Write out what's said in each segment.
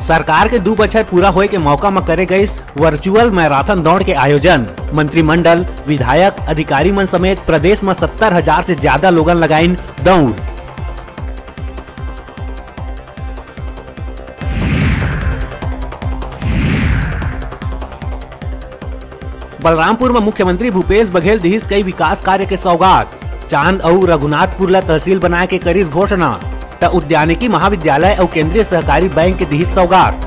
सरकार के 2 बछर पूरा होए के मौका में करे गई वर्चुअल मैराथन दौड़ के आयोजन। मंत्रिमंडल, विधायक, अधिकारी मन समेत प्रदेश में 70,000 से ज्यादा लोगन लगाइन दौड़। बलरामपुर में मुख्यमंत्री भूपेश बघेल दिहिस कई विकास कार्य के सौगात। चांद और रघुनाथपुर ला तहसील बनाए के करिस घोषणा। त उद्यानिकी महाविद्यालय और केंद्रीय सहकारी बैंक के दिहिस सौगात।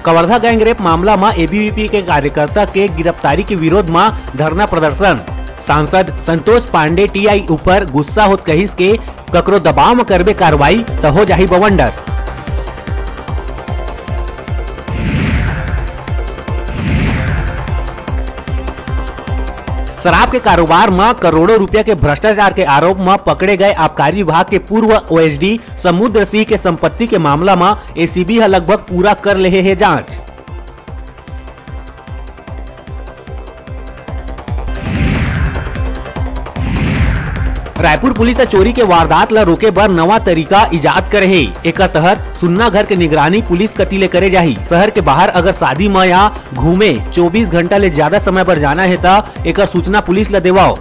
कवर्धा गैंगरेप मामला में एबीवीपी के कार्यकर्ता के गिरफ्तारी के विरोध में धरना प्रदर्शन। सांसद संतोष पांडे टीआई ऊपर गुस्सा होत कहिस के ककरो दबाव में करबे कार्रवाई तो हो जाही बवंडर। शराब के कारोबार में करोड़ों रुपया के भ्रष्टाचार के आरोप में पकड़े गए आबकारी विभाग के पूर्व ओएसडी समुद्र सिंह के संपत्ति के मामला में एसीबी लगभग पूरा कर ले है जांच। रायपुर पुलिस चोरी के वारदात ला रोके बर नवा तरीका इजाद करे है। एक तहत सुन्ना घर के निगरानी पुलिस कतीले करे जाही। शहर के बाहर अगर शादी में या घूमे 24 घंटा ले ज्यादा समय पर जाना है ता एक सूचना पुलिस ला देवाओ।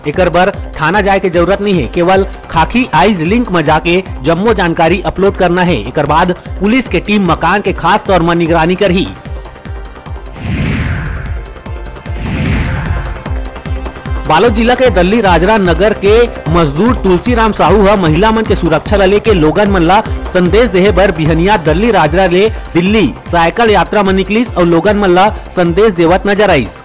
एकर बर थाना जाए के जरूरत नहीं है, केवल खाकी आइज लिंक में जाके जम्मो जानकारी अपलोड करना है। एकर बाद पुलिस के टीम मकान के खास तौर में निगरानी करही। बालोद जिला के दल्ली राजरा नगर के मजदूर तुलसीराम साहू ह महिला मन के सुरक्षा ला लेके लोगन मन ला संदेश देहे बर बिहनिया दल्ली राजरा ले दिल्ली साइकिल यात्रा में निकलिस और लोगन मन ला संदेश देवत नजर आईस।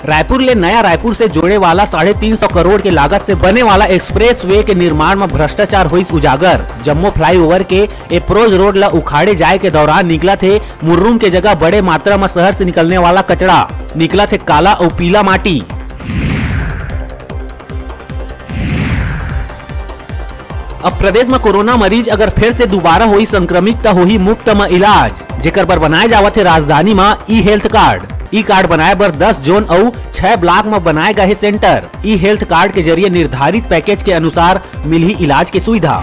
रायपुर ले नया रायपुर से जोड़े वाला 350 करोड़ के लागत से बने वाला एक्सप्रेस वे के निर्माण में भ्रष्टाचार हुई उजागर। जम्मू फ्लाईओवर के एप्रोच रोड ला उखाड़े जाए के दौरान निकला थे मुर्रूम के जगह बड़े मात्रा में शहर से निकलने वाला कचरा, निकला थे काला और पीला माटी। अब प्रदेश में कोरोना मरीज अगर फिर से दोबारा हुई संक्रमित तो हुई मुफ्त में इलाज, जेकर पर बनाए जावत है राजधानी में ई हेल्थ कार्ड। ई कार्ड बनाए बर 10 जोन और 6 ब्लॉक में बनाए गए सेंटर। ई हेल्थ कार्ड के जरिए निर्धारित पैकेज के अनुसार मिली इलाज की सुविधा।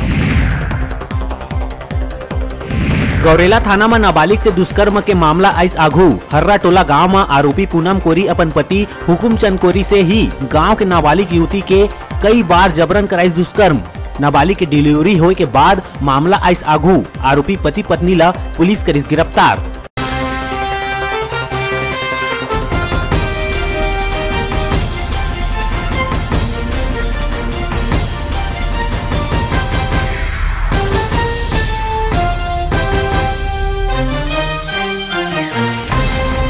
गौरेला थाना में नाबालिग से दुष्कर्म के मामला आइस आघू। हर्रा टोला गांव में आरोपी पूनम कोरी अपन पति हुकुमचंद कोरी से ही गांव के नाबालिग युवती के कई बार जबरन कराइस दुष्कर्म। नाबालिग की डिलीवरी होए के बाद मामला आइस आघू। आरोपी पति पत्नी ला पुलिस करिस गिरफ्तार।